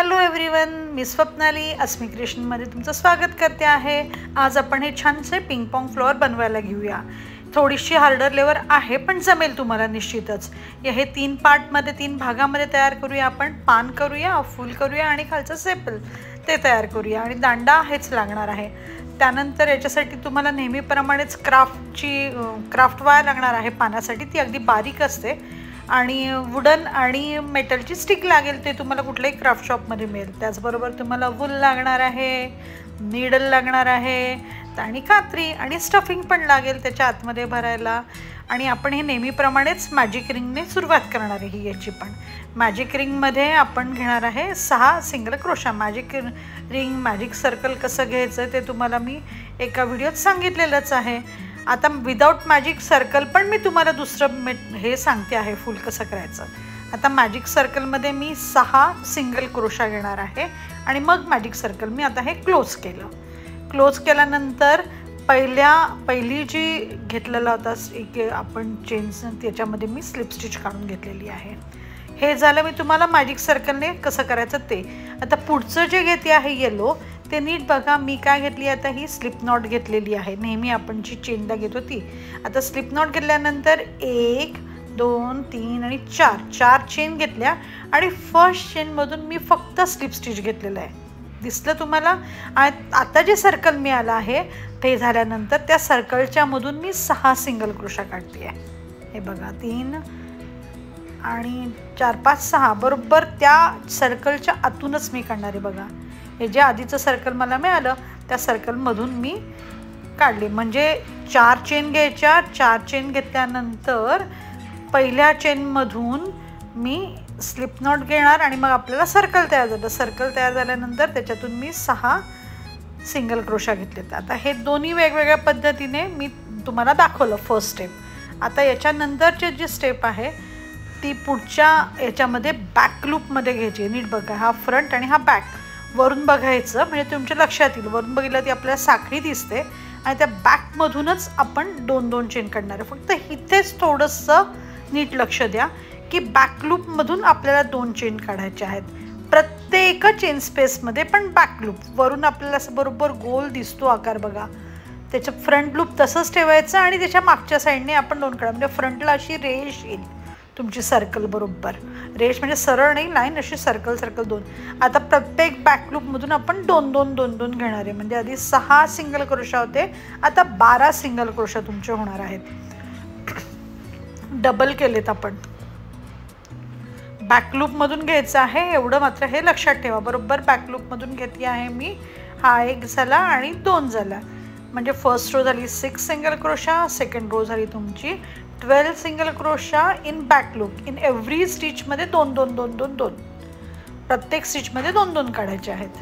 Hello everyone, मी स्वप्नाली अस्मी क्रिएशनमध्ये तुमचं स्वागत करते आहे। आज आपण हे छानसे पिंक पॉंग फ्लॉवर बनवायला घेऊया। थोडीशी हार्डर लेवर आहे पण जमेल तुम्हाला निश्चितच। हे 3 पार्टमध्ये 3 भागामध्ये तयार करूया। आपण पान करूया, फूल करूया आणि खालचं सेपल ते तयार करूया आणि दांडा हेच लागणार आहे। त्यानंतर याच्यासाठी तुम्हाला नेहमीप्रमाणेच क्राफ्ट वायर लागणार आहे पानासाठी। ती अगदी बारीक असते आणि वुडन आणि मेटलची स्टिक लागेल, ते तुम्हाला कुठल्याही क्राफ्ट शॉपमध्ये मिळेल। त्याचबरोबर तुम्हाला वूल लागणार आहे, नीडल लागणार आहे आणि कात्री आणि स्टफिंग पण लागेल त्याच्या आतमध्ये भरायला। आणि आपण हे नेहमीप्रमाणेच मॅजिक रिंगने सुरुवात करणार आहे। याची पण मॅजिक रिंगमध्ये आपण घेणार आहे 6 single crochet. Magic ring, magic circle कसं घ्यायचं ते तुम्हाला मी एका व्हिडिओत सांगितलेलंच आहे। आता विदाउट मॅजिक सर्कल पण मी तुम्हाला दुसरं हे सांगते आहे फुल कसं करायचं। आता मॅजिक सर्कलमध्ये मी 6 सिंगल क्रोशा घेणार आहे आणि मग मॅजिक सर्कल मी आता हे क्लोज केलं। क्लोज केल्यानंतर पहिली जी घेतलेला होता एक आपण चेन्स, त्याच्यामध्ये मी स्लिप स्टिच काढून घेतलेली आहे। हे झालं मी तुम्हाला मॅजिक सर्कलने कसं करायचं ते। आता पुढचं जे घेते आहे येलो, ते नीट बघा। मी काय घेतली आता ही स्लिप नॉट घेतलेली आहे। नेहमी आपण जी चेनला घेतो ती। आता स्लिप नॉट घेतल्यानंतर 1 2 3 आणि 4 चेन घेतल्या आणि फर्स्ट चेनमधून मी फक्त स्लिप स्टिच घेतलेलं आहे। दिसलं तुम्हाला? आता जे सर्कल मिळालं आहे ते झाल्यानंतर त्या सर्कलच्या मधून मी 6 सिंगल क्रोशा काढते आहे। हे बघा 3 आणि 4 5 6 बरोबर त्या सर्कलच्या आतूनच मी काढणार आहे। बघा हे जे आधीचं सर्कल मला मिळालं त्या सर्कलमधून मी काढले। म्हणजे 4 चेन घ्यायच्या। 4 चेन घेतल्यानंतर पहिल्या चेनमधून मी स्लिप नॉट घेणार आणि मग आपल्याला सर्कल तयार झालं। सर्कल तयार झाल्यानंतर त्याच्यातून मी 6 सिंगल क्रोशा घेतलेत। आता हे दोन्ही वेगवेगळ्या पद्धतीने मी तुम्हाला दाखवलं फर्स्ट स्टेप। आता याच्यानंतरचे जी स्टेप आहे ती पुढच्या याच्यामध्ये बॅक लूपमध्ये घ्यायची। नीट बघा, हा फ्रंट आणि हा बॅक वरून बघायचं म्हणजे तुमच्या लक्षात येईल। वरून बघितलं ती आपल्याला साखळी दिसते आणि त्या बॅकमधूनच आपण 2 चेन काढणार आहे। फक्त इथेच थोडंसं नीट लक्ष द्या की बॅक लूपमधून आपल्याला 2 चेन काढायचे आहेत प्रत्येक चेन स्पेसमध्ये। पण बॅक लूप वरून आपल्याला असं बरोबर गोल दिसतो आकार बघा। त्याचं फ्रंट लूप तसंच ठेवायचं आणि त्याच्या मागच्या साईडने आपण 2 काढा म्हणजे फ्रंटला अशी रेष येईल तुमची सर्कल बरोबर। रेष म्हणजे सरळ नाही, लाईन अशी सर्कल 2। आता प्रत्येक बॅक लूपमधून आपण 2 घेणार आहे। म्हणजे आधी 6 सिंगल क्रोशा होते, आता 12 सिंगल क्रोशा तुमचे होणार आहेत। डबल केलेत आपण। बॅक लूपमधून घ्यायचं आहे एवढं मात्र हे लक्षात ठेवा। बरोबर बॅक लूपमधून घेतली आहे मी। हा 1 झाला आणि 2 झाला। म्हणजे फर्स्ट रो झाली 6 सिंगल क्रोशा, सेकंड रो झाली तुमची 12 single crochet in back loop. In every स्टिचमध्ये 2 प्रत्येक स्टिचमध्ये 2 काढायचे आहेत।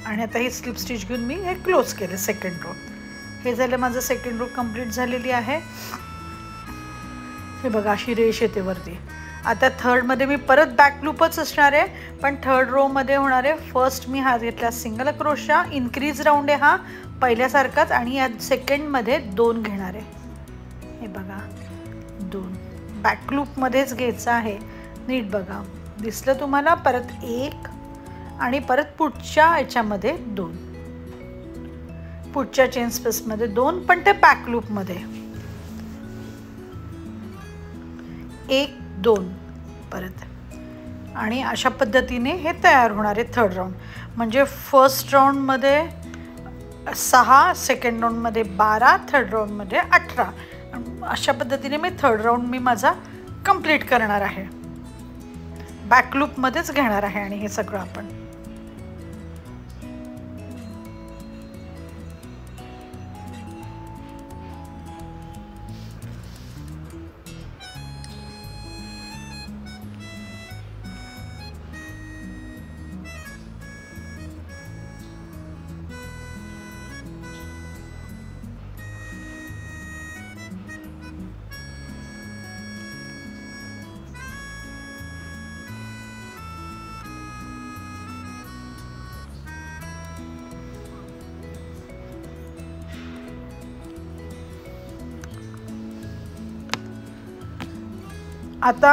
आणि आता ही स्लिप स्टिच घेऊन मी हे क्लोज केले सेकंड रो। हे झालं माझं सेकंड रो कंप्लीट झालेली आहे। हे बघा अशी रेष येते वरती। आता थर्डमध्ये मी परत बॅक लूपच असणार आहे पण थर्ड रोमध्ये होणार आहे। फर्स्ट मी हा घेतला सिंगल क्रोशा, इन्क्रीज राऊंड आहे हा पहिल्यासारखाच आणि या सेकंडमध्ये 2 घेणार आहे। हे बघा 2 बॅक लूपमध्येच घ्यायचं आहे। नीट बघा, दिसलं तुम्हाला? परत 1 आणि परत पुढच्या याच्यामध्ये 2, पुढच्या चेन स्पेसमध्ये 2 पण ते बॅक लूपमध्ये 1 2 परत। आणि अशा पद्धतीने हे तयार होणार आहे थर्ड राऊंड। म्हणजे फर्स्ट राऊंडमध्ये 6, सेकंड राऊंडमध्ये 12, थर्ड राऊंडमध्ये 18। अशा पद्धतीने मी थर्ड राऊंड मी माझा कंप्लीट करणार आहे। बॅक लूपमध्येच घेणार आहे आणि हे सगळं आपण। आता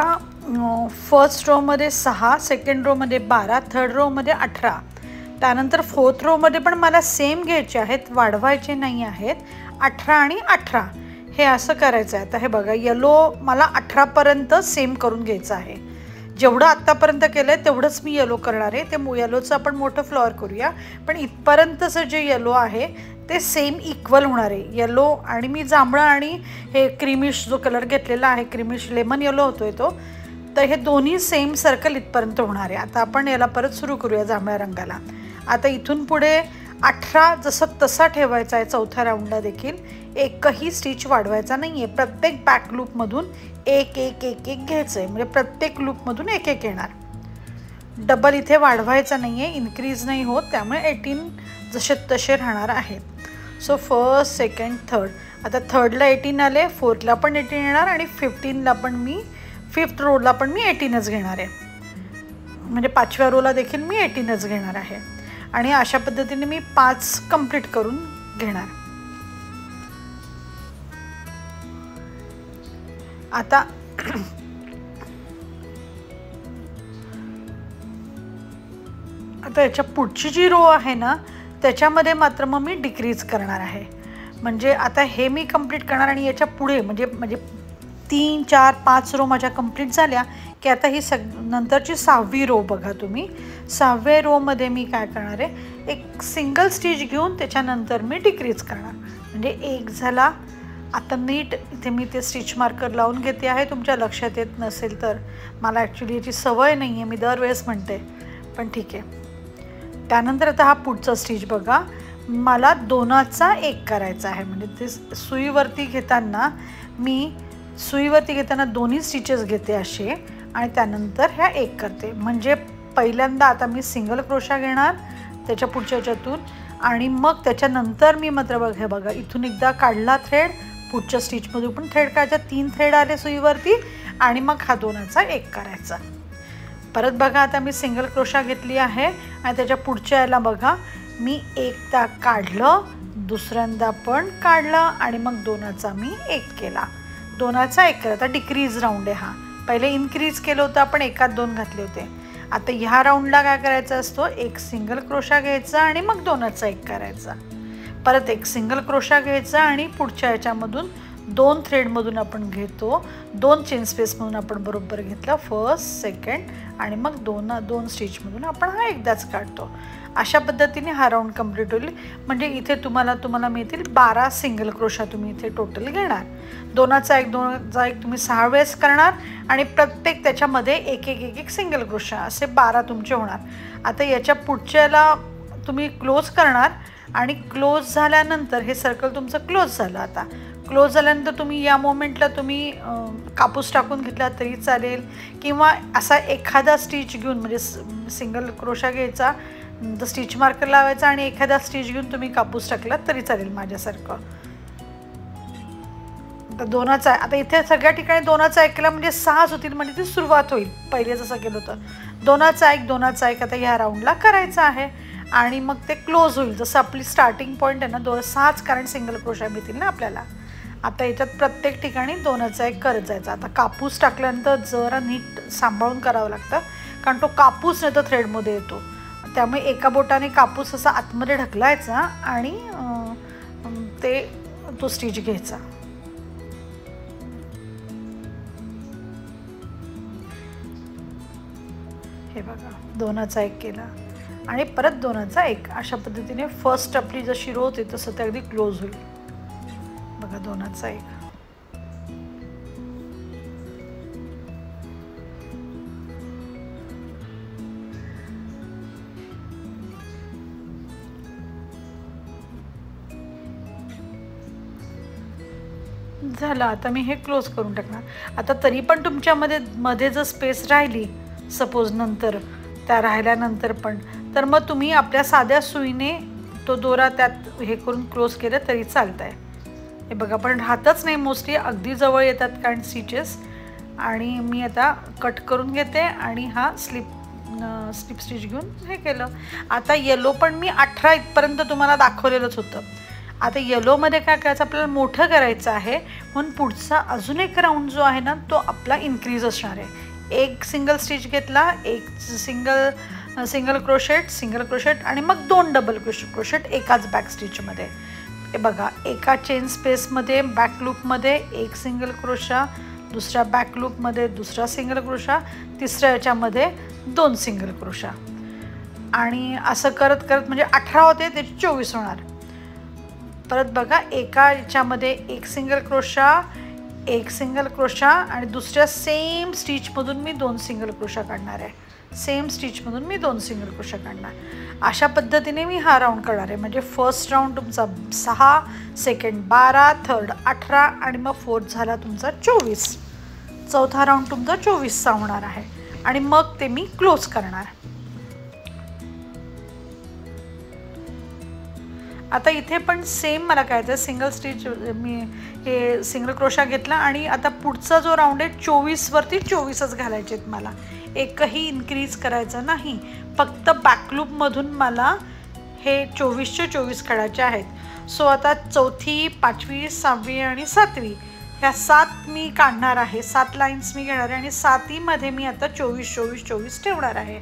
फर्स्ट रोमध्ये 6, सेकंड रोमध्ये 12, थर्ड रोमध्ये 18, त्यानंतर फोर्थ रोमध्ये पण मला सेम घ्यायचे आहेत, वाढवायचे नाही आहेत. 18 आणि 18 हे असं करायचं आहे. आता हे बघा, येलो मला 18पर्यंत सेम करून घ्यायचं आहे. जेवढं आत्तापर्यंत केलं आहे तेवढंच मी येलो करणार आहे. ते येलोचं आपण मोठं फ्लॉवर करूया, पण इथपर्यंतचं जे येलो आहे ते सेम इक्वल होणार आहे. येलो आणि मी जांभळा आणि हे क्रीमिश जो कलर घेतलेला आहे, क्रीमिश लेमन येलो होतोय तो, तर हे दोन्ही सेम सर्कल इथपर्यंत होणार आहे. आता आपण याला परत सुरू करूया जांभळ्या रंगाला. आता इथून पुढे 18 जसं तसा ठेवायचा आहे. चौथ्या राऊंडला देखील एकही स्टिच वाढवायचा नाही आहे. प्रत्येक बॅक लूपमधून एक एक एक एक घ्यायचं आहे, म्हणजे प्रत्येक लूपमधून एक एक येणार. डबल इथे वाढवायचा नाही आहे, इन्क्रीज नाही होत, त्यामुळे 18 जसे तसे राहणार आहेत. So first, second, third. आता थर्डला 18 आले, फोर्थला पण 18 येणार आणि 15ला पण मी, फिफ्थ रोला पण मी 18च घेणार आहे. म्हणजे 5व्या रोला देखील मी 18च घेणार आहे. आणि अशा पद्धतीने मी 5 कंप्लीट करून घेणार. आता याच्या पुढची जी रो आहे ना, त्याच्यामध्ये मात्र मग मी डिक्रीज करणार आहे. म्हणजे आता हे मी कंप्लीट करणार आणि याच्या पुढे म्हणजे 3, 4, 5 रो माझ्या कंप्लीट झाल्या की आता ही नंतरची 6वी रो बघा तुम्ही. 6व्या रोमध्ये मी काय करणार आहे, एक सिंगल स्टिच घेऊन त्याच्यानंतर मी डिक्रीज करणार. म्हणजे एक झाला. आता नीट इथे मी ते स्टिच मार्कर लावून घेते आहे. तुमच्या लक्षात येत नसेल तर, मला ॲक्च्युली याची सवय नाही आहे, मी दरवेळेस म्हणते, पण ठीक आहे. त्यानंतर आता हा पुढचा स्टिच बघा, मला 2चा 1 करायचा आहे. म्हणजे ते सुईवरती घेताना मी दोन्ही स्टिचेस घेते असे आणि त्यानंतर ह्या 1 करते. म्हणजे पहिल्यांदा आता मी सिंगल क्रोशा घेणार त्याच्या पुढच्या ह्याच्यातून आणि मग त्याच्यानंतर मी मात्र बघा इथून एकदा काढला थ्रेड, पुढच्या स्टिचमधून पण थ्रेड काढायचा, 3 थ्रेड आले सुईवरती आणि मग हा 2चा 1 करायचा. परत बघा, आता मी सिंगल क्रोशा घेतली आहे आणि त्याच्या पुढच्या याला बघा मी एकदा काढलं, दुसऱ्यांदा पण काढलं आणि मग 2चा मी 1 केला. 2चा 1 केला. आता डिक्रीज राऊंड आहे हा. पहिले इन्क्रीज केलं होतं आपण, 1 2 घातले होते. आता ह्या राऊंडला काय करायचा असतो, एक सिंगल क्रोशा घ्यायचा आणि मग 2चा 1 करायचा. परत एक सिंगल क्रोशा घ्यायचा आणि पुढच्या ह्याच्यामधून 2 थ्रेडमधून आपण घेतो, 2 चेन स्पेसमधून आपण बरोबर घेतला, फर्स्ट, सेकंड आणि मग 2 स्टिचमधून आपण हा एकदाच काढतो. अशा पद्धतीने हा राऊंड कंप्लीट होईल. म्हणजे इथे तुम्हाला मिळतील 12 सिंगल क्रोशा तुम्ही इथे टोटल घेणार. 2चा 1 तुम्ही 6 वेळेस करणार आणि प्रत्येक त्याच्यामध्ये एक एक सिंगल क्रोशा, असे 12 तुमचे होणार. आता याच्या पुढच्याला तुम्ही क्लोज करणार आणि क्लोज झाल्यानंतर हे सर्कल तुमचं क्लोज झालं. आता क्लोज झाल्यानंतर तुम्ही या मोमेंटला तुम्ही कापूस टाकून घेतला तरी चालेल किंवा असा एखादा स्टिच घेऊन, म्हणजे सिंगल क्रोशा घ्यायचा, स्टिच मार्कर लावायचा आणि एखादा स्टिच घेऊन तुम्ही कापूस टाकला तरी चालेल माझ्यासारखं. तर 2चा, आता इथे सगळ्या ठिकाणी 2चा 1 केला म्हणजे 6च होतील, म्हणजे ती सुरुवात होईल. पहिले जसं केलं होतं 2चा 1 आता ह्या राऊंडला करायचा आहे आणि मग ते क्लोज होईल. जसं आपली स्टार्टिंग पॉईंट आहे ना 6च, कारण सिंगल क्रोशा मिळतील ना आपल्याला. आता याच्यात प्रत्येक ठिकाणी 2चा 1 करत जायचा. आता कापूस टाकल्यानंतर जरा नीट सांभाळून करावं लागतं, कारण तो कापूस नाही तर थ्रेडमध्ये येतो. त्यामुळे एका बोटाने कापूस असा आतमध्ये ढकलायचा आणि तो स्टिच घ्यायचा. हे बघा 2चा 1 केला आणि परत 2चा 1. अशा पद्धतीने फर्स्ट आपली जशी रो होती तसं ते अगदी क्लोज होईल. बघा 2चा 1. झालं. आता मी हे क्लोज करून टाकणार. आता तरी पण तुमच्यामध्ये जर स्पेस राहिली सपोज नंतर, त्या राहिल्यानंतर पण, तर मग तुम्ही आपल्या साध्या सुईने तो दोरा त्यात हे करून क्लोज केलं तरी चालतं आहे. हे बघा, पण राहतच नाही मोस्टली, अगदी जवळ येतात कारण स्टिचेस. आणि मी आता कट करून घेते आणि हा स्लिप स्टिच घेऊन हे केलं. आता येलो पण मी 18 इथपर्यंत तुम्हाला दाखवलेलंच होतं. आता येलोमध्ये काय करायचं, आपल्याला मोठं करायचं आहे, म्हणून पुढचा अजून एक राऊंड जो आहे ना तो आपला इन्क्रीज असणार आहे. एक सिंगल स्टिच घेतला, एक सिंगल क्रोशेट आणि मग 2 डबल क्रोशेट एकाच बॅक स्टिचमध्ये. हे बघा, एका चेन स्पेसमध्ये बॅक लूपमध्ये एक सिंगल क्रोशा, दुसऱ्या बॅक लूपमध्ये दुसरा सिंगल क्रोशा, तिसऱ्या याच्यामध्ये 2 सिंगल क्रोशा, आणि असं करत करत म्हणजे 18 होते, त्याचे 24 होणार. परत बघा, एका याच्यामध्ये एक सिंगल क्रोशा आणि दुसऱ्या सेम स्टिचमधून मी 2 सिंगल क्रोशा काढणार आहे. अशा पद्धतीने मी हा राऊंड करणार आहे. म्हणजे फर्स्ट राऊंड तुमचा 6, सेकंड 12, थर्ड 18 आणि मग फोर्थ झाला तुमचा 24. चौथा राऊंड तुमचा 24चा होणार आहे आणि मग ते मी क्लोज करणार. आता इथे पण सेम मला काय आहे, सिंगल स्टिच मी हे सिंगल क्रोशा घेतला आणि आता पुढचा जो राऊंड आहे 24वरती 24च घालायचे आहेत मला. एकही इन्क्रीज करायचं नाही, फक्त बॅकलूपमधून मला हे 24चे 24 काढायचे आहेत. सो आता चौथी, 5वी, 6वी आणि 7वी ह्या 7 मी काढणार आहे. 7 लाईन्स मी घेणार आहे आणि 7मध्ये मी आता 24 ठेवणार आहे.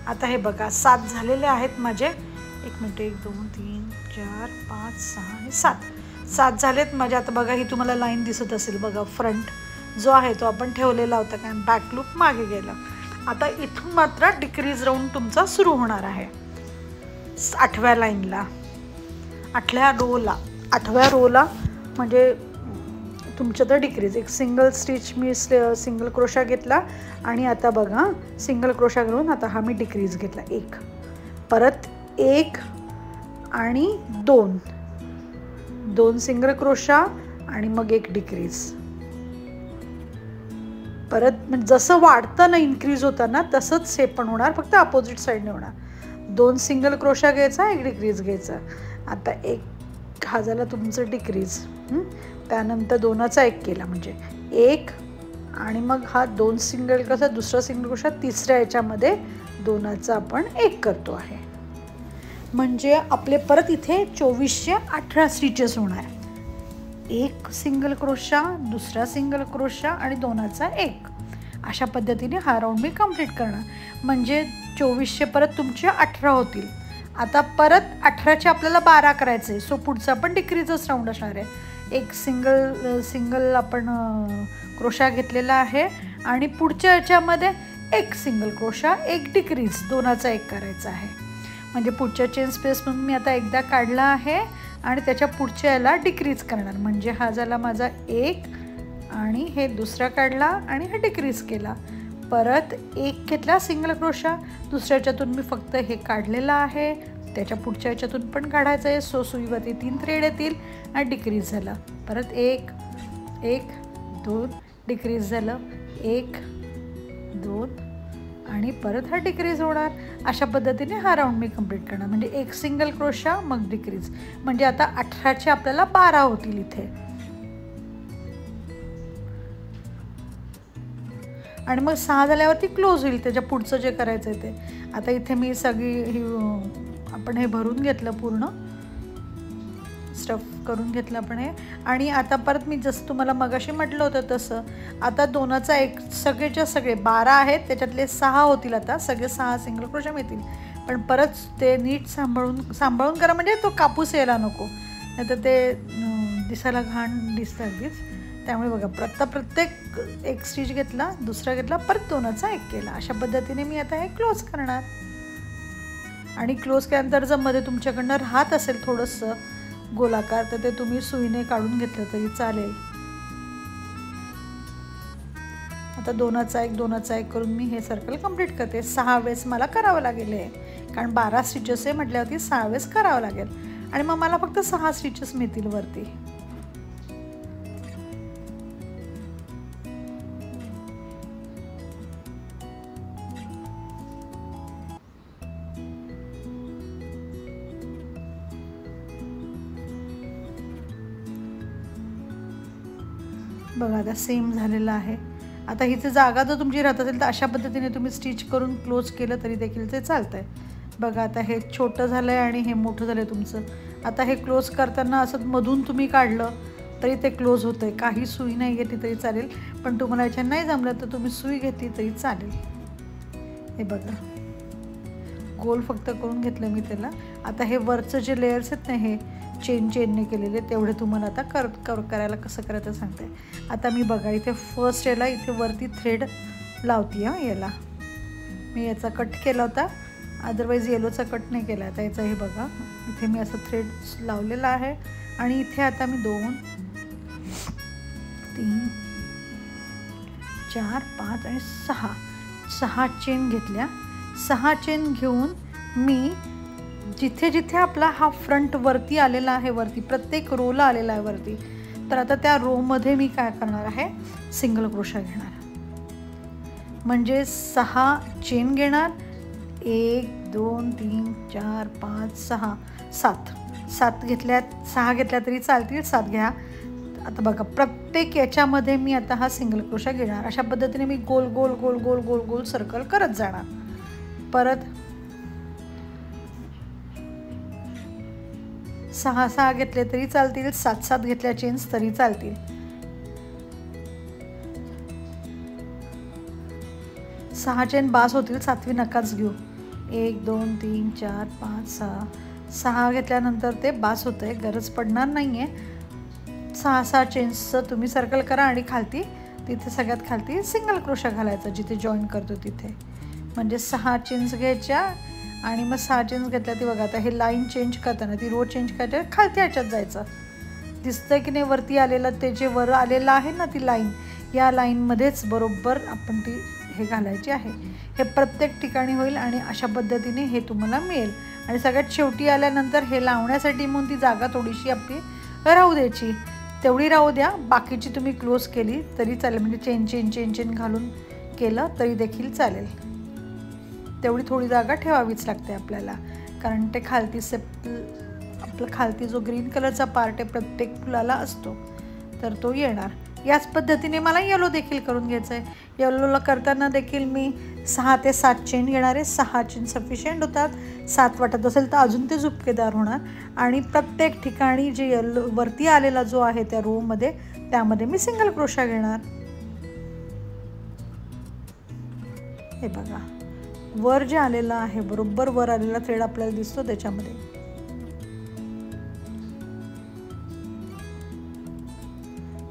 आता हे बघा, 7 झालेले आहेत माझे. 1 मिनिट, 1 2 3 4 5 6 आणि 7 झालेत माझे. आता बघा, ही तुम्हाला लाईन दिसत असेल बघा, फ्रंट जो आहे तो आपण ठेवलेला होता कारण बॅक लूप मागे गेला. आता इथून मात्र डिक्रीज राऊंड तुमचा सुरू होणार आहे. 8व्या लाईनला, 8व्या रोला म्हणजे तुमचं तर डिक्रीज. एक सिंगल स्टिच मी सिंगल क्रोशा घेतला आणि आता बघा, सिंगल क्रोशा करून आता हा मी डिक्रीज घेतला. 1, परत 1 आणि 2 सिंगल क्रोशा आणि मग 1 डिक्रीज. परत म्हणजे जसं वाढतं ना, इन्क्रीज होतं ना, तसंच हे पण होणार, फक्त अपोजिट साईडने होणार. 2 सिंगल क्रोशा घ्यायचा, 1 डिक्रीज घ्यायचा. आता 1 हा झाला तुमचं डिक्रीज. त्यानंतर 2चा 1 केला म्हणजे 1 आणि मग हा 2 सिंगल क्रोशा, दुसरा सिंगल क्रोशा, तिसऱ्या याच्यामध्ये 2चा आपण 1 करतो आहे. म्हणजे आपले परत इथे 2418 स्टिचेस होणार. 1 सिंगल क्रोशा, दुसरा सिंगल क्रोशा आणि 2चा 1. अशा पद्धतीने हा राऊंड मी कंप्लीट करणार. म्हणजे 2400 परत तुमचे 18 होतील. आता परत 18चे आपल्याला 12 करायचे. सो पुढचा पण डिक्रीजच राऊंड असणार आहे. 1 सिंगल आपण क्रोशा घेतलेला आहे आणि पुढच्या याच्यामध्ये 1 सिंगल क्रोशा, 1 डिक्रीज, 2चा 1 करायचा आहे. म्हणजे पुढच्या चेन स्पेसमधून मी आता एकदा काढला आहे आणि त्याच्या पुढच्या याला डिक्रीज करणार. म्हणजे हा झाला माझा 1 आणि हे दुसरा काढला आणि हा डिक्रीज केला. परत 1 घेतला सिंगल क्रोशा, दुसऱ्या याच्यातून मी फक्त हे काढलेलं आहे, त्याच्या पुढच्या याच्यातून पण काढायचं आहे. सो सुईवरती 3 थ्रेड येतील आणि डिक्रीज झालं. परत 1 2 डिक्रीज झालं, 1 2 आणि परत हा डिक्रीज होणार. अशा पद्धतीने हा राऊंड मी कंप्लीट करणार. म्हणजे 1 सिंगल क्रोशा मग डिक्रीज. म्हणजे आता 18चे आपल्याला 12 होतील इथे. आणि मग 6 झाल्यावरती क्लोज होईल. त्याच्या पुढचं जे करायचं आहे ते. आता इथे मी सगळी आपण हे भरून घेतलं, पूर्ण स्टफ करून घेतलं आपण हे. आणि आता परत मी जसं तुम्हाला मगाशी म्हटलं होतं तसं आता 2चा 1 सगळेच्या सगळे 12 आहेत, त्याच्यातले 6 होतील. आता सगळे 6 सिंगल क्रोशा मिळतील. पण परत ते नीट सांभाळून करा, म्हणजे तो कापूस यायला नको, नाही तर ते दिसायला घाण दिसतं अगदीच. त्यामुळे बघा, प्रत्येक 1 स्टिच घेतला, दुसरा घेतला, परत 2चा 1 केला. अशा पद्धतीने मी आता हे क्लोज करणार. आणि क्लोज केल्यानंतर जर मध्ये तुमच्याकडनं राहत असेल थोडंसं गोलाकार, तर ते तुम्ही सुईने काढून घेतलं तरी चालेल. आता 2चा 1 करून मी हे सर्कल कंप्लीट करते. 6 वेळेस मला करावं लागेल हे, कारण 12 स्टिचेस आहे म्हटल्यावरती 6 वेळेस करावं लागेल. आणि मग मला फक्त 6 स्टिचेस मिळतील वरती. बघा, आता सेम झालेलं आहे. आता हिची जागा जर तुमची राहत असेल तर अशा पद्धतीने तुम्ही स्टिच करून क्लोज केलं तरी देखील ते चालतं आहे. बघा, आता हे छोटं झालं आहे आणि हे मोठं झालं आहे तुमचं. आता हे क्लोज करताना असं मधून तुम्ही काढलं तरी ते क्लोज होतं आहे. काही सुई नाही घेतली तरी चालेल, पण तुम्हाला याच्या नाही जमलं तर तुम्ही सुई घेतली तरी चालेल. हे बघा, गोल फक्त करून घेतलं मी त्याला. आता हे वरचं जे लेयर्स आहेत ना, हे चेनने केलेले, तेवढे तुम्हाला आता करायला कसं करायचं सांगते. आता मी बघा इथे फर्स्ट याला इथे वरती थ्रेड लावते. याला मी याचा कट केला होता, अदरवाईज येलोचा कट नाही केला. आता याचा हे बघा इथे मी असं थ्रेड लावलेला आहे आणि इथे आता मी 2 3 4 5 आणि 6 चेन घेतल्या. 6 चेन घेऊन मी जिथे जिथे आपला हा फ्रंट वरती आलेला आहे, वरती प्रत्येक रोला आलेला आहे वरती, तर आता त्या रोमध्ये मी काय करणार आहे, सिंगल क्रोशा घेणार. म्हणजे 6 चेन घेणार. 1 2 3 4 5 6 7 घेतल्यात. 6 घेतल्या तरी चालतील, 7 घ्या. आता बघा प्रत्येक याच्यामध्ये मी आता हा सिंगल क्रोशा घेणार. अशा पद्धतीने मी गोल गोल गोल गोल गोल गोल सर्कल करत जाणार. परत 6 घेतले तरी चालतील, 7 घेतल्या चेन्स तरी चालतील. 6 चेन बास होतील, 7वी नकाच घेऊ. 1 2 3 4 5 6 घेतल्यानंतर ते बास होतं आहे, गरज पडणार नाही आहे. 6 चेन्सचं तुम्ही सर्कल करा आणि खालती तिथे सगळ्यात खालती सिंगल क्रोशा घालायचा जिथे जॉईन करतो तिथे. म्हणजे 6 चेन्स घ्यायच्या आणि मग 6 चेन्स घेतल्या. ती बघा आता हे लाईन चेंज करताना ती रो चेंज करायच्या, खालती ह्याच्यात जायचं. दिसतंय की नाही वरती आलेलं, ते जे वर आलेलं आहे ना ती लाईन, या लाईनमध्येच बरोबर आपण ती हे घालायची आहे. हे प्रत्येक ठिकाणी होईल आणि अशा पद्धतीने हे तुम्हाला मिळेल. आणि सगळ्यात शेवटी आल्यानंतर हे लावण्यासाठी मग ती जागा थोडीशी आपली राहू द्यायची, तेवढी राहू द्या. बाकीची तुम्ही क्लोज केली तरी चालेल, म्हणजे चेन घालून केलं तरी देखील चालेल. तेवढी थोडी जागा ठेवावीच लागते आपल्याला, कारण ते खालती आपलं खालती जो ग्रीन कलरचा पार्ट आहे प्रत्येक फुलाला असतो तर तो येणार. याच पद्धतीने मला येलो देखील करून घ्यायचं आहे. येलोला करताना देखील मी 6 ते 7 चेन घेणार आहे. 6 चेन सफिशियंट होतात. 7 वाटत असेल तर अजून ते झुपकेदार होणार. आणि प्रत्येक ठिकाणी जे येलो वरती आलेला जो आहे त्या रोमध्ये, त्यामध्ये मी सिंगल क्रोशा घेणार. हे बघा वर जे आलेलं आहे, बरोबर वर आलेला थ्रेड आपल्याला दिसतो त्याच्यामध्ये.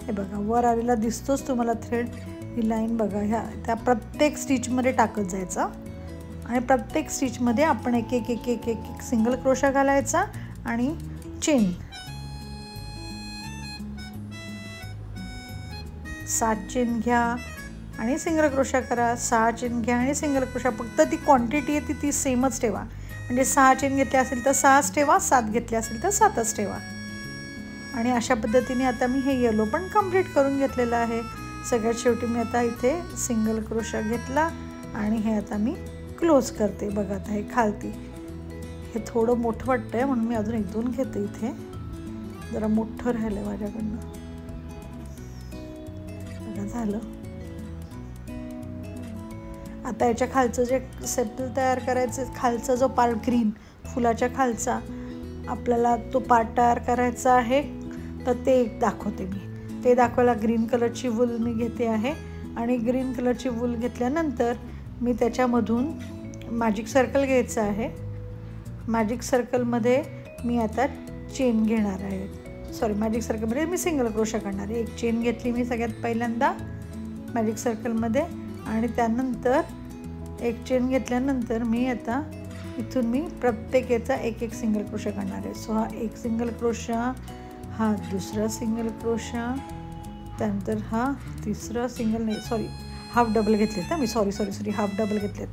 हे बघा वर आलेला दिसतोच तुम्हाला थ्रेड. ही लाईन बघा, ह्या त्या प्रत्येक स्टिचमध्ये टाकत जायचं आणि प्रत्येक स्टिचमध्ये आपण एक एक एक एक एक सिंगल क्रोशा घालायचा आणि चेन. 7 चेन घ्या आणि सिंगल क्रोशा करा. 6 चेन घ्या आणि सिंगल क्रोशा. फक्त ती क्वांटिटी आहे ती सेमच ठेवा. म्हणजे 6 चेन घेतल्या असेल तर 6च ठेवा, 7 घेतल्या असेल तर 7च ठेवा. आणि अशा पद्धतीने आता मी हे येलो पण कंप्लीट करून घेतलेलं आहे. सगळ्यात शेवटी मी आता इथे सिंगल क्रोशा घेतला आणि हे आता मी क्लोज करते. बघा आता हे खालती हे थोडं मोठं वाटतं आहे म्हणून मी अजून 1-2 घेते. इथे जरा मोठं राहिलं आहे माझ्याकडनं. बघा झालं. आता याच्या खालचं जे सेपल तयार करायचं, खालचा जो पार्ट ग्रीन फुलाच्या खालचा आपल्याला तो पार्ट तयार करायचा आहे, तर ते दाखवते मी. ते दाखवायला ग्रीन कलरची वूल मी घेते आहे आणि ग्रीन कलरची वूल घेतल्यानंतर मी त्याच्यामधून मॅजिक सर्कल घ्यायचं आहे. मॅजिक सर्कलमध्ये मी आता चेन घेणार आहे. सॉरी, मॅजिक सर्कलमध्ये मी सिंगल क्रोशा करणार आहे. एक चेन घेतली मी सगळ्यात पहिल्यांदा मॅजिक सर्कलमध्ये आणि त्यानंतर एक चेन घेतल्यानंतर मी आता इथून मी प्रत्येक याचा एक एक सिंगल क्रोशा करणार आहे. सो हा एक सिंगल क्रोशा, हा दुसरा सिंगल क्रोशा, त्यानंतर हा तिसरा सिंगल नाही सॉरी हाफ डबल घेतलेत ना मी, सॉरी हाफ डबल घेतलेत.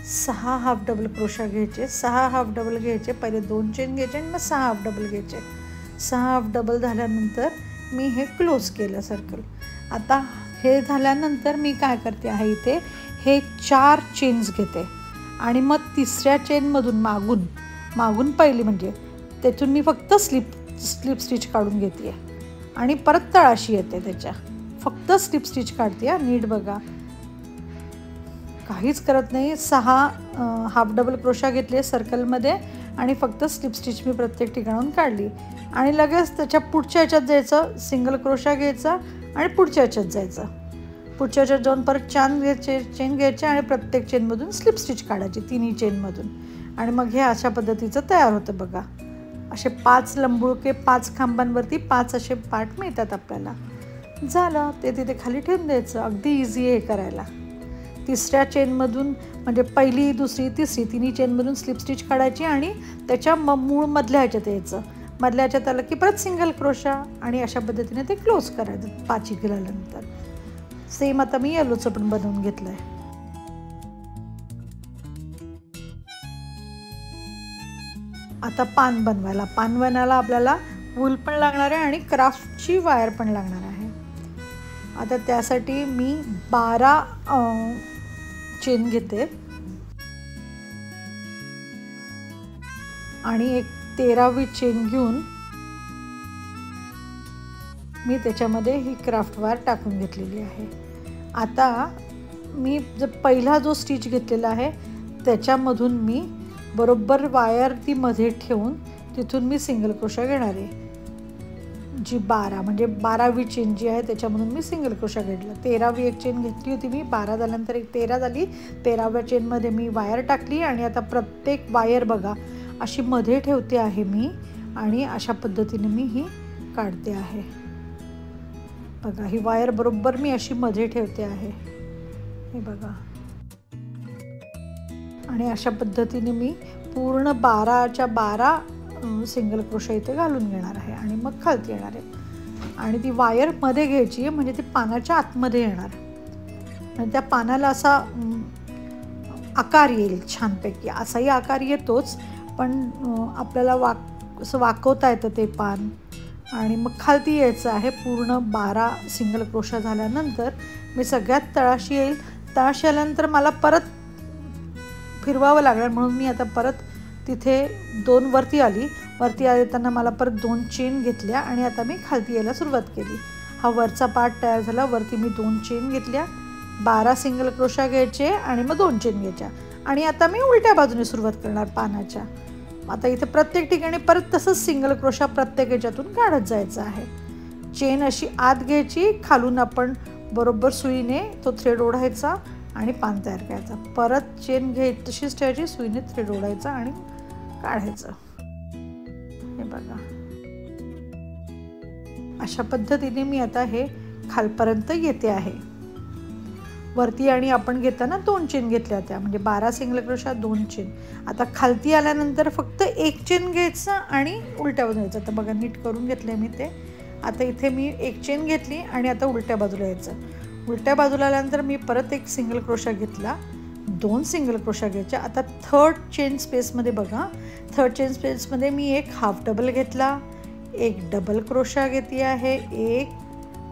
6 हाफ डबल क्रोशा घ्यायचे. 6 हाफ डबल घ्यायचे. पहिले 2 चेन घ्यायचे आणि मग 6 हाफ डबल घ्यायचे. 6 हाफ डबल झाल्यानंतर मी हे क्लोज केलं सर्कल. आता हे झाल्यानंतर मी काय करते आहे, इथे हे 4 चेन्स घेते आणि मग तिसऱ्या चेनमधून मागून पहिली म्हणजे त्यातून मी फक्त स्लिप स्टिच काढून घेते आणि परत तळाशी येते. त्याच्या फक्त स्लिप स्टिच काढते. नीट बघा. काहीच करत नाही. 6 हाफ डबल क्रोशा घेतले सर्कलमध्ये आणि फक्त स्लिप स्टिच मी प्रत्येक ठिकाणाहून काढली आणि लगेच त्याच्या पुढच्या ह्याच्यात जायचं, सिंगल क्रोशा घ्यायचा आणि पुढच्या ह्याच्यात जायचं. पुढच्या ह्याच्यात जाऊन परत चेन घ्यायचे आणि प्रत्येक चेनमधून स्लिप स्टिच काढायची, तिन्ही चेनमधून. आणि मग हे अशा पद्धतीचं तयार होतं बघा. असे 5 लंबुळके 5 खांबांवरती 5 असे पार्ट मिळतात आपल्याला. झालं, ते तिथे खाली ठेवून द्यायचं. अगदी इझी आहे करायला. तिसऱ्या चेनमधून म्हणजे पहिली, दुसरी, तिसरी तिन्ही चेनमधून स्लिप स्टिच काढायची आणि त्याच्या मूळ मधल्या ह्याच्यात यायचं. मधल्या ह्याच्यात आलं की परत सिंगल क्रोशा आणि अशा पद्धतीने ते क्लोज करायचं 5 केल्यानंतर. सेम आता मी येलोचं पण बनवून घेतलं आहे. आता पान बनवायला आपल्याला वूल पण लागणार आहे आणि क्राफ्टची वायर पण लागणार आहे. आता त्यासाठी मी 12 चेन घेते आणि एक 13वी चेन घेऊन मी त्याच्यामध्ये ही क्राफ्ट वायर टाकून घेतलेली आहे. आता मी पहिला जो स्टिच घेतलेला आहे त्याच्यामधून मी बरोबर वायर ती मध्ये ठेवून तिथून मी सिंगल क्रोशा घेणार आहे. जी 12 म्हणजे 12वी चेन जी आहे त्याच्यामधून मी सिंगल क्रोशा घेतला. 13वी एक चेन घेतली होती मी, 12 झाल्यानंतर एक 13 झाली. 13व्या चेनमध्ये मी वायर टाकली आणि आता प्रत्येक वायर बघा अशी मध्ये ठेवते आहे मी आणि अशा पद्धतीने मी ही काढते आहे. बघा ही वायर बरोबर मी अशी मध्ये ठेवते आहे, हे बघा. आणि अशा पद्धतीने मी पूर्ण 12च्या 12 सिंगल क्रोशा इथे घालून घेणार आहे आणि मग खालती येणार आहे. आणि ती वायर मध्ये घ्यायची आहे म्हणजे ती पानाच्या आतमध्ये येणार आणि त्या पानाला असा आकार येईल छानपैकी. असाही आकार येतोच, पण आपल्याला असं वाकवता येतं ते पान. आणि मग खालती यायचं आहे. पूर्ण 12 सिंगल क्रोशा झाल्यानंतर मी सगळ्यात तळाशी येईल. तळाशी आल्यानंतर मला परत फिरवावं लागणार म्हणून मी आता परत तिथे 2 वरती येताना मला परत 2 चेन घेतल्या आणि आता मी खालती यायला सुरुवात केली. हा वरचा पार्ट तयार झाला. वरती मी 2 चेन घेतल्या, 12 सिंगल क्रोशा घ्यायचे आणि मग 2 चेन घ्यायच्या आणि आता मी उलट्या बाजूने सुरुवात करणार पानाच्या. आता इथे प्रत्येक ठिकाणी परत तसंच सिंगल क्रोशा प्रत्येक ह्याच्यातून काढत जायचं आहे. चेन अशी आत घ्यायची, खालून आपण बरोबर सुईने तो थ्रेड ओढायचा आणि पान तयार करायचा. परत चेन तशीच ठेवायची, सुईने थ्रेड ओढायचा आणि काढायचं. हे बघा अशा पद्धतीने मी आता हे खालपर्यंत येते आहे. वरती आणि आपण घेताना 2 चेन घेतल्या होत्या म्हणजे 12 सिंगल क्रोशा 2 चेन. आता खालती आल्यानंतर फक्त 1 चेन घ्यायचं आणि उलट्या बाजूला यायचं. आता बघा नीट करून घेतलंय मी ते. आता इथे मी 1 चेन घेतली आणि आता उलट्या बाजूला यायचं. उलट्या बाजूला आल्यानंतर मी परत 1 सिंगल क्रोशा घेतला, 2 सिंगल क्रोशा घ्यायच्या. आता 3rd चेन स्पेसमध्ये बघा, 3rd चेन स्पेसमध्ये मी 1 हाफ डबल घेतला, 1 डबल क्रोशा घेते आहे, 1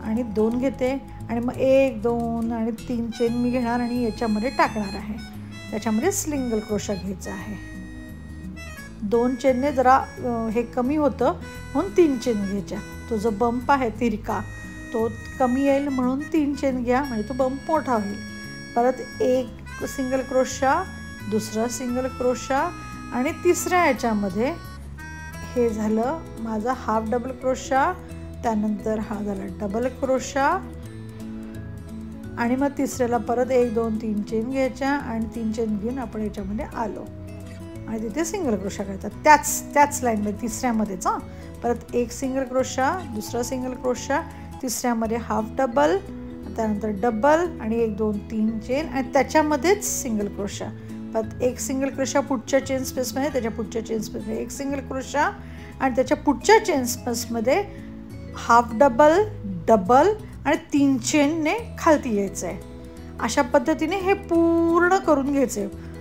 आणि 2 घेते आणि मग 1 2 आणि 3 चेन मी घेणार आणि याच्यामध्ये टाकणार आहे. त्याच्यामध्ये सिंगल क्रोशा घ्यायचा आहे. 2 चेनने जरा हे कमी होतं म्हणून 3 चेन घ्यायच्या. तो जो बंप आहे तिरका तो कमी येईल म्हणून 3 चेन घ्या म्हणजे तो बंप मोठा होईल. परत 1 सिंगल क्रोशा, दुसरा सिंगल क्रोशा आणि तिसऱ्या याच्यामध्ये हे झालं माझा हाफ डबल क्रोशा. त्यानंतर हा झाला डबल क्रोशा आणि मग तिसऱ्याला परत 1 2 3 चेन घ्यायच्या आणि 3 चेन घेऊन आपण याच्यामध्ये आलो आणि तिथे सिंगल क्रोशा करायचा. त्याच लाईनमध्ये तिसऱ्यामध्येच परत 1 सिंगल क्रोशा, दुसरा सिंगल क्रोशा, तिसऱ्यामध्ये हाफ डबल, त्यानंतर डबल आणि 1 2 3 चेन आणि त्याच्यामध्येच सिंगल क्रोशा. परत 1 सिंगल क्रोशा पुढच्या चेन स्पेसमध्ये, त्याच्या पुढच्या चेन स्पेसमध्ये 1 सिंगल क्रोशा आणि त्याच्या पुढच्या चेन स्पेसमध्ये हाफ डबल, डबल आणि 3 चेनने खालती यायचं आहे. अशा पद्धतीने हे पूर्ण करून घ्यायचं आहे.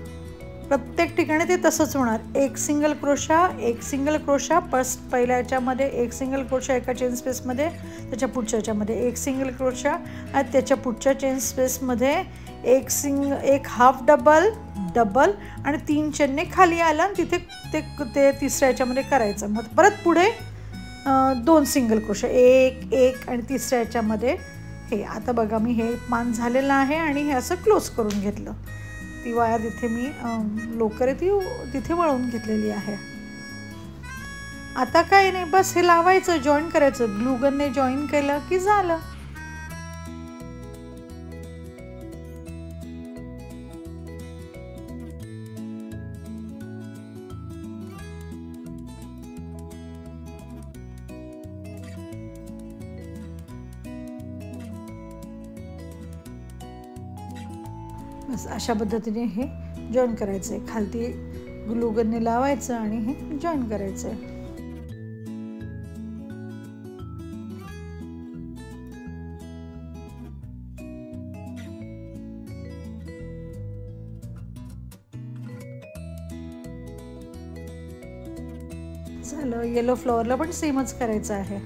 प्रत्येक ठिकाणी ते तसंच होणार. 1 सिंगल क्रोशा, 1 सिंगल क्रोशा, पहिल्या याच्यामध्ये 1 सिंगल क्रोशा एका चेन स्पेसमध्ये, त्याच्या पुढच्या याच्यामध्ये 1 सिंगल क्रोशा आणि त्याच्या पुढच्या चेन स्पेसमध्ये 1 हाफ डबल, डबल आणि 3 चेनने खाली आला आणि तिथे ते तिसऱ्या याच्यामध्ये करायचं. मग परत पुढे 2 सिंगल क्रोशा, 1 आणि तिसऱ्या याच्यामध्ये हे. आता बघा मी हे पान झालेलं आहे आणि हे असं क्लोज करून घेतलं. ती वायर इथे मी लोकर आहे ती तिथे वळवून घेतलेली आहे. आता काही नाही, बस हे लावायचं, जॉईन करायचं. ग्लू गनने जॉईन केलं की झालं. बस अशा पद्धतीने हे जॉईन करायचं आहे. खालती ग्लू गनने लावायचं आणि हे जॉईन करायचं आहे. झालं. येलो फ्लॉवरला पण सेमच करायचं आहे.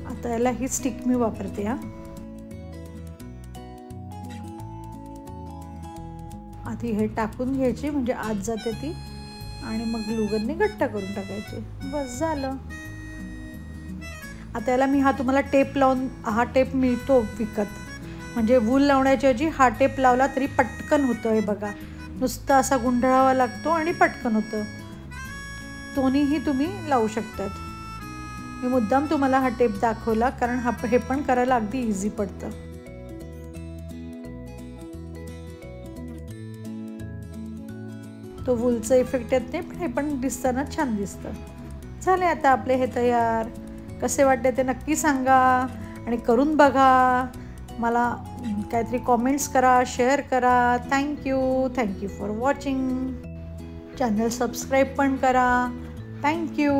आता याला ही स्टिक मी वापरते. आधी हे टाकून घ्यायची म्हणजे आत जाते ती आणि मग ग्लू गनने घट्ट करून टाकायची. बस झालं. आता याला मी तुम्हाला टेप लावून, हा टेप मिळतो विकत, म्हणजे वूल लावण्याच्या ऐवजी हा टेप लावला तरी पटकन होतं. हे बघा, नुसता असा गुंडाळावा लागतो आणि पटकन होतं. दोन्हीही तुम्ही लावू शकतात. मी मुद्दाम तुम्हाला हा टेप दाखवला कारण हे पण करायला अगदी इझी पडतं. तो वूलचा इफेक्ट येत नाही, पण हे पण दिसताना छान दिसतं. झाले आता आपले हे तयार. कसे वाटते ते नक्की सांगा आणि करून बघा. मला काहीतरी कॉमेंट्स करा, शेअर करा. Thank you for watching. Channel subscribe पण करा. थँक्यू.